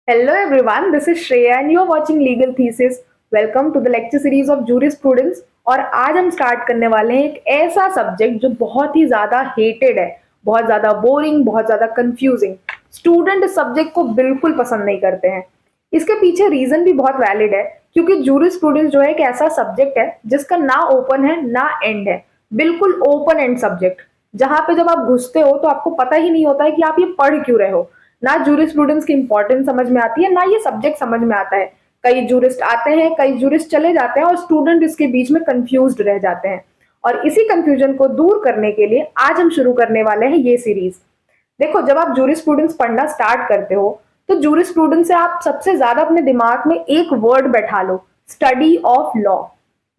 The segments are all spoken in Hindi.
Hello everyone, this is Shreya and you are watching Legal Thesis. Welcome to the lecture series of Jurisprudence। और आज हम स्टार्ट करने वाले हैं एक ऐसा सब्जेक्ट जो बहुत ही ज्यादा हेटेड है, बहुत ज्यादा बोरिंग, बहुत ज्यादा कंफ्यूजिंग। स्टूडेंट इस सब्जेक्ट को बिल्कुल पसंद नहीं करते हैं। इसके पीछे रीजन भी बहुत वैलिड है, क्योंकि जूरिस्प्रूडेंस जो है एक ऐसा सब्जेक्ट है जिसका ना ओपन है ना एंड है, बिल्कुल ओपन एंड सब्जेक्ट, जहां पे जब आप घुसते हो तो आपको पता ही नहीं होता है कि आप ये पढ़ क्यों रहे हो। ना जूरिस्प्रूडेंस की इंपॉर्टेंस समझ में आती है, ना ये सब्जेक्ट समझ में आता है। कई जूरिस्ट आते हैं, कई जूरिस्ट चले जाते हैं और स्टूडेंट इसके बीच में कंफ्यूज्ड रह जाते हैं। और इसी कंफ्यूजन को दूर करने के लिए आज हम शुरू करने वाले हैं ये सीरीज। देखो, जब आप जूरिस्प्रूडेंस पढ़ना स्टार्ट करते हो तो जूरिस्प्रूडेंस से आप सबसे ज्यादा अपने दिमाग में एक वर्ड बैठा लो, स्टडी ऑफ लॉ।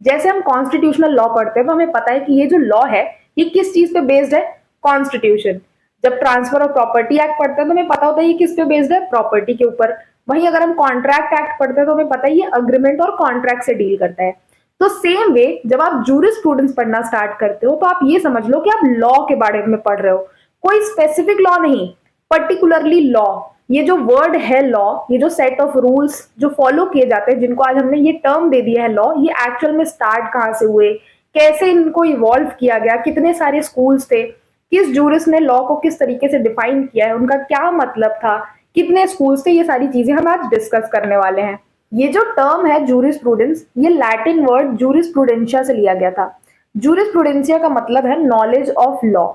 जैसे हम कॉन्स्टिट्यूशनल लॉ पढ़ते हैं तो हमें पता है कि ये जो लॉ है ये किस चीज पे बेस्ड है, कॉन्स्टिट्यूशन। जब ट्रांसफर ऑफ प्रॉपर्टी एक्ट पढ़ते हैं तो हमें पता होता है ये किस पे बेस्ड है, प्रॉपर्टी के ऊपर। वहीं अगर हम कॉन्ट्रैक्ट एक्ट पढ़ते हैं तो हमें पता है ये अग्रीमेंट और कॉन्ट्रैक्ट से डील करता है। तो सेम वे जब आप जूरिस्प्रूडेंस पढ़ना स्टार्ट करते हो तो आप ये समझ लो कि आप लॉ के बारे में पढ़ रहे हो, कोई स्पेसिफिक लॉ नहीं, पर्टिकुलरली लॉ। ये जो वर्ड है लॉ, ये जो सेट ऑफ रूल्स जो फॉलो किए जाते हैं, जिनको आज हमने ये टर्म दे दिया है लॉ, ये एक्चुअल में स्टार्ट कहाँ से हुए, कैसे इनको इवॉल्व किया गया, कितने सारे स्कूल्स थे, किस जूरिस्ट ने लॉ को किस तरीके से डिफाइन किया है, उनका क्या मतलब था, कितने स्कूल्स थे, ये सारी चीजें हम आज डिस्कस करने वाले हैं। ये जो टर्म है जूरिस्प्रूडेंस, ये लैटिन वर्ड जूरिस्प्रूडेंशिया से लिया गया था। जूरिस्प्रूडेंशिया का मतलब है नॉलेज ऑफ लॉ।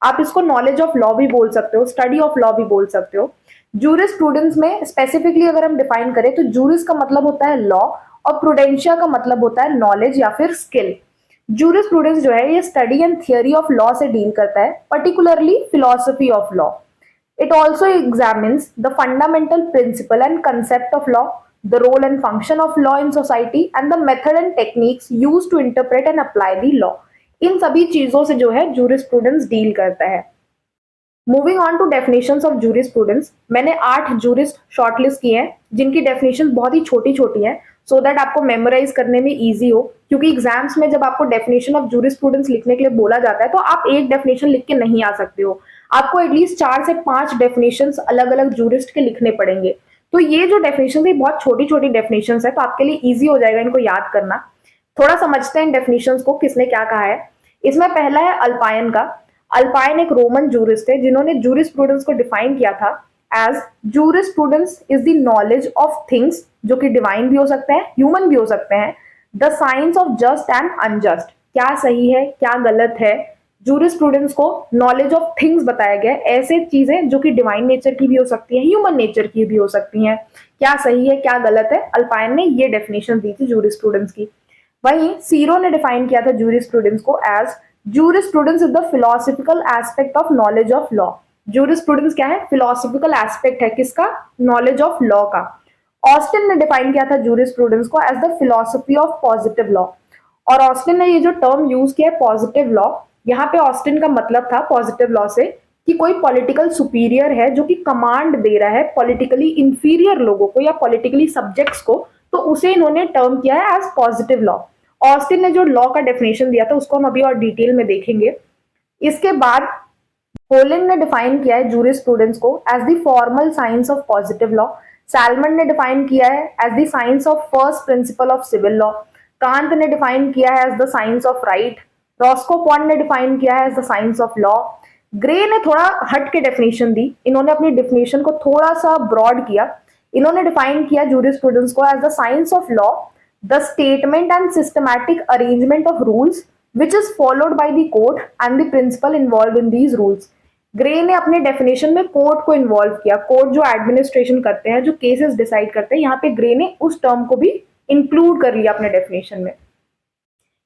आप इसको नॉलेज ऑफ लॉ भी बोल सकते हो, स्टडी ऑफ लॉ भी बोल सकते हो। जूरिस्प्रूडेंस में स्पेसिफिकली अगर हम डिफाइन करें तो जूरिस का मतलब होता है लॉ और प्रूडेंशिया का मतलब होता है नॉलेज या फिर स्किल। जूरिस्प्रूडेंस जो है ये study and theory of law से डील करता है, particularly philosophy of law. It also examines the fundamental principle and concept of law, the role and function of law in society, and the method and techniques used to interpret and apply the law. इन सभी चीजों से जो है जूरिस्प्रूडेंस डील करता है। Moving on to definitions of jurisprudence, मैंने 8 जूरिस्ट शॉर्टलिस्ट किए हैं जिनकी डेफिनेशन बहुत ही छोटी छोटी हैं, सो दैट आपको मेमोराइज करने में इजी हो। क्योंकि एग्जाम्स में जब आपको डेफिनेशन ऑफ जूरिस्प्रूडेंस लिखने के लिए बोला जाता है तो आप एक डेफिनेशन लिख के नहीं आ सकते हो, आपको एटलीस्ट 4 से 5 डेफिनेशन अलग अलग जूरिस्ट के लिखने पड़ेंगे। तो ये जो डेफिनेशन है बहुत छोटी छोटी डेफिनेशन है, तो आपके लिए ईजी हो जाएगा इनको याद करना। थोड़ा समझते हैं डेफिनेशंस को, किसने क्या कहा है। इसमें पहला है अल्पायन का। अल्पायन एक रोमन जूरिस्ट थे जिन्होंने जूरिस्प्रूडेंस को डिफाइन किया था as jurisprudence is the knowledge of things, जो कि डिवाइन भी हो सकते हैं, ह्यूमन भी हो सकते हैं, the science of just and unjust, क्या सही है क्या गलत है। जूरिस्प्रूडेंस को नॉलेज ऑफ थिंग्स बताया गया, ऐसे चीजें जो कि डिवाइन नेचर की भी हो सकती हैं, ह्यूमन नेचर की भी हो सकती हैं, क्या सही है क्या गलत है। अल्पायन ने ये डेफिनेशन दी थी जूरिस्प्रूडेंस की। वहीं सीरो ने डिफाइन किया था जूरिस्प्रूडेंस को as jurisprudence is the philosophical aspect of knowledge of law. Jurisprudence क्या है, फिलोसफिकल एस्पेक्ट है किसका, नॉलेज ऑफ लॉ का। ऑस्टिन ने डिफाइन किया था जूरिस्प्रूडेंस को as the philosophy of positive law. और ऑस्टिन ने ये जो टर्म यूज किया है पॉजिटिव लॉ, यहाँ पे ऑस्टिन का मतलब था पॉजिटिव लॉ से कि कोई पॉलिटिकल सुपीरियर है जो कि कमांड दे रहा है पॉलिटिकली इंफीरियर लोगों को या पॉलिटिकली सब्जेक्ट्स को, तो उसे इन्होंने टर्म किया है एज पॉजिटिव लॉ। ऑस्टिन ने जो लॉ का डेफिनेशन दिया था उसको हम अभी और डिटेल में देखेंगे। इसके बाद होलिन ने डिफाइन किया है जूरिस्प्रूडेंस को as the formal science of positive law. Salmond ने डिफाइन किया है as the science of first principle of civil law. Kant ने डिफाइन किया है as the science of right. Roscoe Pound ने डिफाइन किया है as the science of law. Gray ने थोड़ा हट के डेफिनेशन दी, इन्होंने अपनी डेफिनेशन को थोड़ा सा ब्रॉड किया। इन्होंने डिफाइन किया जूरिस्प्रूडेंस को as the science of law, the statement and systematic arrangement of rules which is followed by the court and the principle involved in these rules. Grey ने अपने डेफिनेशन में कोर्ट को इन्वॉल्व किया, कोर्ट जो एडमिनिस्ट्रेशन करते हैं, जो केसेस डिसाइड करते हैं, यहाँ पे ग्रे ने उस टर्म को भी इंक्लूड कर लिया अपने डेफिनेशन में।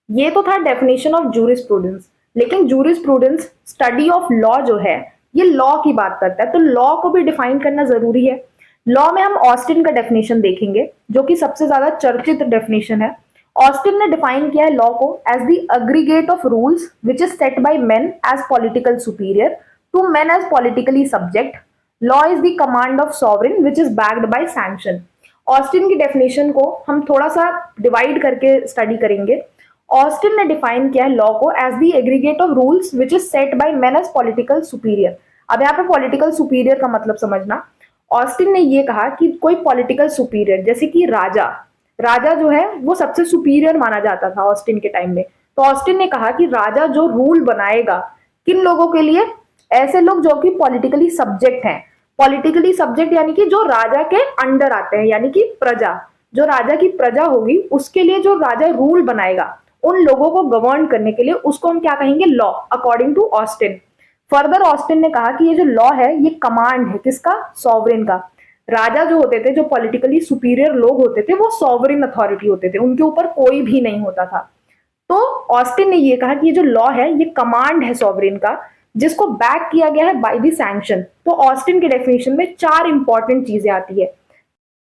ये तो था डेफिनेशन ऑफ जूरिस्प्रूडेंस। लेकिन जूरिस्प्रूडेंस स्टडी ऑफ लॉ जो है ये लॉ की बात करता है, तो लॉ को भी डिफाइन करना जरूरी है। लॉ में हम ऑस्टिन का डेफिनेशन देखेंगे जो कि सबसे ज्यादा चर्चित डेफिनेशन है। ऑस्टिन ने डिफाइन किया है लॉ को as the aggregate of rules which is set by men as political superior to men as politically subject. Law is the command of sovereign which is backed by sanction. Austin की डेफिनेशन को हम थोड़ा सा डिवाइड करके स्टडी करेंगे। ऑस्टिन ने डिफाइन किया है लॉ को as the aggregate of rules which is set by men as political superior. अब यहाँ पे पॉलिटिकल सुपीरियर का मतलब समझना। ऑस्टिन ने ये कहा कि कोई पॉलिटिकल सुपीरियर, जैसे कि राजा, राजा जो है वो सबसे सुपीरियर माना जाता था ऑस्टिन के टाइम में। तो ऑस्टिन ने कहा कि राजा जो रूल बनाएगा, किन लोगों के लिए? ऐसे लोग जो कि पॉलिटिकली सब्जेक्ट हैं। पॉलिटिकली सब्जेक्ट यानी कि जो राजा के अंडर आते हैं, यानी कि प्रजा, जो राजा की प्रजा होगी उसके लिए जो राजा रूल बनाएगा, उन लोगों को गवर्न करने के लिए उसको हम क्या कहेंगे? Law, according to Austin. Further Austin ने कहा कि ये जो लॉ है ये कमांड है, किसका? सॉवरेन का। राजा जो होते थे, जो पॉलिटिकली सुपीरियर लोग होते थे, वो सॉवरेन अथॉरिटी होते थे, उनके ऊपर कोई भी नहीं होता था। तो ऑस्टिन ने ये कहा कि ये जो लॉ है ये कमांड है सॉवरेन का, जिसको बैक किया गया है बाय द सैंक्शन। तो ऑस्टिन के डेफिनेशन में 4 इंपॉर्टेंट चीजें आती है।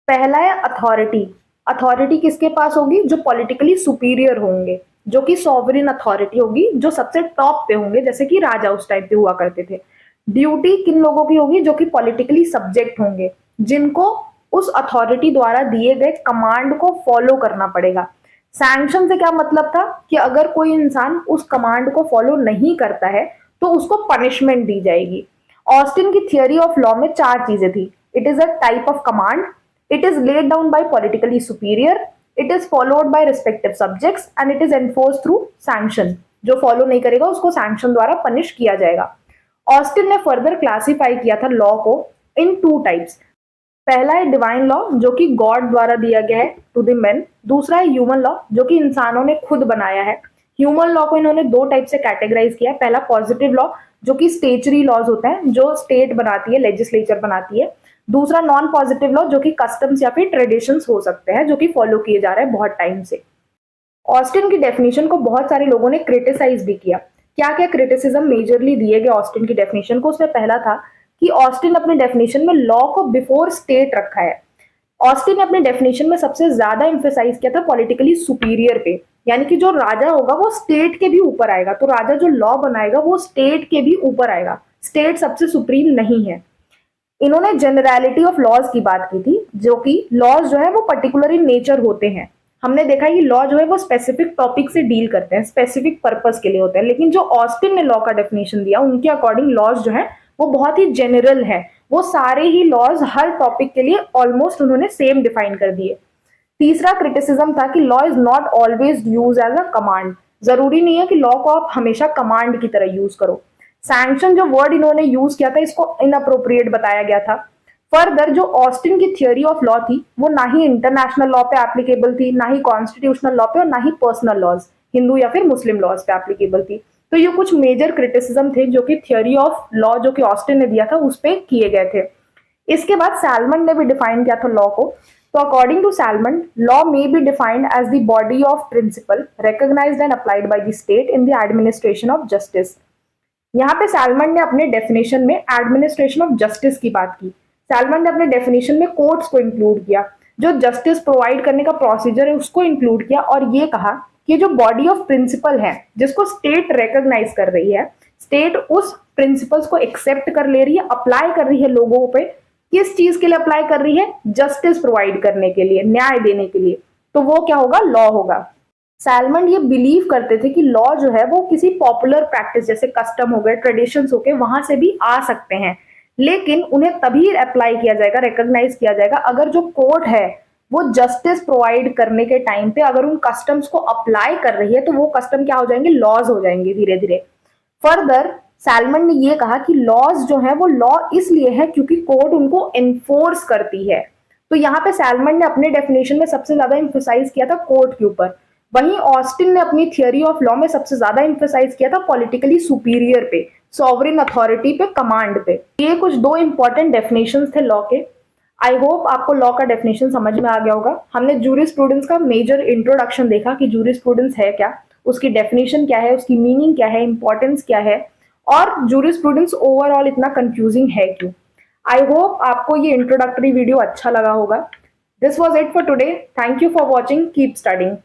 पहला है अथॉरिटी। अथॉरिटी किसके पास होगी? जो पॉलिटिकली सुपीरियर होंगे, जो कि सॉवरेन अथॉरिटी होगी, जो सबसे टॉप पे होंगे, जैसे कि राजा उस टाइप पे हुआ करते थे। ड्यूटी किन लोगों की होगी? जो कि पॉलिटिकली सब्जेक्ट होंगे, जिनको उस अथॉरिटी द्वारा दिए गए कमांड को फॉलो करना पड़ेगा। सैंक्शन से क्या मतलब था कि अगर कोई इंसान उस कमांड को फॉलो नहीं करता है तो उसको पनिशमेंट दी जाएगी। ऑस्टिन की थियरी ऑफ लॉ में 4 चीजें थी। It is a type of command, it is laid down by politically superior, it is followed by respective subjects and it is enforced through sanction। जो फॉलो नहीं करेगा उसको सैंक्शन द्वारा पनिश किया जाएगा। ऑस्टिन ने फर्दर क्लासिफाई किया था लॉ को इन 2 टाइप्स। पहला है डिवाइन लॉ, जो कि गॉड द्वारा दिया गया है टू द मैन। दूसरा है ह्यूमन लॉ, जो कि इंसानों ने खुद बनाया है। ह्यूमन लॉ को इन्होंने 2 टाइप से कैटेगराइज किया है। पहला पॉजिटिव लॉ, जो कि स्टेचरी लॉज होते हैं, जो स्टेट बनाती है, लेजिस्लेचर बनाती है। दूसरा नॉन पॉजिटिव लॉ, जो कि कस्टम्स या फिर ट्रेडिशंस हो सकते हैं, जो कि फॉलो किए जा रहे हैं बहुत टाइम से। ऑस्टिन की डेफिनेशन को बहुत सारे लोगों ने क्रिटिसाइज भी किया। क्या क्या क्रिटिसिज्म मेजरली दिए गए ऑस्टिन की डेफिनेशन को? उसमें पहला था कि ऑस्टिन अपने डेफिनेशन में लॉ को बिफोर स्टेट रखा है। ऑस्टिन ने अपने डेफिनेशन में सबसे ज्यादा एम्फेसाइज किया था पॉलिटिकली सुपीरियर पे, यानी कि जो राजा होगा वो स्टेट के भी ऊपर आएगा। तो राजा जो लॉ बनाएगा वो स्टेट के भी ऊपर आएगा, स्टेट सबसे सुप्रीम नहीं है। इन्होंने जनरलिटी ऑफ लॉज की बात की थी, जो कि लॉज जो है वो पर्टिकुलर इन नेचर होते हैं। हमने देखा है कि लॉ जो है वो स्पेसिफिक टॉपिक से डील करते हैं, स्पेसिफिक पर्पस के लिए होते हैं। लेकिन जो ऑस्टिन ने लॉ का डेफिनेशन दिया, उनके अकॉर्डिंग लॉज जो है वो बहुत ही जनरल है। वो सारे ही लॉज हर टॉपिक के लिए ऑलमोस्ट उन्होंने सेम डिफाइन कर दिए। तीसरा क्रिटिसिज्म था कि law is not always use as a command. जरूरी नहीं है कि लॉ को आप हमेशा कमांड की तरह यूज करो। सैंक्शन जो वर्ड इन्होंने यूज किया था, इसको इनअप्रोप्रिएट बताया गया था। फर्दर जो ऑस्टिन की थियोरी ऑफ लॉ थी वो ना ही इंटरनेशनल लॉ पे एप्लीकेबल थी, ना ही कॉन्स्टिट्यूशनल लॉ पे, और ना ही पर्सनल लॉज, हिंदू या फिर मुस्लिम लॉज पे एप्लीकेबल थी। तो ये कुछ मेजर क्रिटिसिज्म थे जो कि थियोरी ऑफ लॉ जो कि ऑस्टिन ने दिया था उस पर किए गए थे। इसके बाद सैलमन ने भी डिफाइन किया था लॉ को। तो according to Salmond, law may be defined as the body of principle recognised and applied by the state in the administration of justice. यहाँ पे सैलमन ने अपने डेफिनेशन में एडमिनिस्ट्रेशन ऑफ जस्टिस की बात की। सैलमन ने अपने डेफिनेशन में कोर्ट्स को इंक्लूड किया, जो जस्टिस प्रोवाइड करने का प्रोसीजर है उसको इंक्लूड किया, और ये कहा कि जो बॉडी ऑफ प्रिंसिपल है जिसको स्टेट रिकॉग्नाइज कर रही है, स्टेट उस प्रिंसिपल्स को एक्सेप्ट कर ले रही है, अप्लाई कर रही है लोगों पे। किस चीज के लिए अप्लाई कर रही है? जस्टिस प्रोवाइड करने के लिए, न्याय देने के लिए। तो वो क्या होगा? लॉ होगा। सैलमन ये बिलीव करते थे कि लॉ जो है वो किसी पॉपुलर प्रैक्टिस जैसे कस्टम हो गए, ट्रेडिशंस हो गए, वहां से भी आ सकते हैं, लेकिन उन्हें तभी अप्लाई किया जाएगा, रिकॉग्नाइज किया जाएगा, अगर जो कोर्ट है वो जस्टिस प्रोवाइड करने के टाइम पे अगर उन कस्टम्स को अप्लाई कर रही है तो वो कस्टम क्या हो जाएंगे? लॉज हो जाएंगे धीरे धीरे। फर्दर सैलमन ने ये कहा कि लॉज जो है वो लॉ इसलिए है क्योंकि कोर्ट उनको एनफोर्स करती है। तो यहाँ पे सैलमन ने अपने डेफिनेशन में सबसे ज्यादा इंफोसाइज किया था कोर्ट के ऊपर। वहीं ऑस्टिन ने अपनी थियोरी ऑफ लॉ में सबसे ज्यादा इंफोसाइज किया था पॉलिटिकली सुपीरियर पे, सॉवरेन अथॉरिटी पे, कमांड पे। ये कुछ 2 इंपॉर्टेंट डेफिनेशंस थे लॉ के। आई होप आपको लॉ का डेफिनेशन समझ में आ गया होगा। हमने जूरिस्प्रूडेंस का मेजर इंट्रोडक्शन देखा कि जूरिस्प्रूडेंस है क्या, उसकी डेफिनेशन क्या है, उसकी मीनिंग क्या है, इंपॉर्टेंस क्या है, और जूरिस्प्रूडेंस ओवरऑल इतना कंफ्यूजिंग है क्यों। आई होप आपको ये इंट्रोडक्टरी वीडियो अच्छा लगा होगा। This was it for today. Thank you for watching. Keep studying.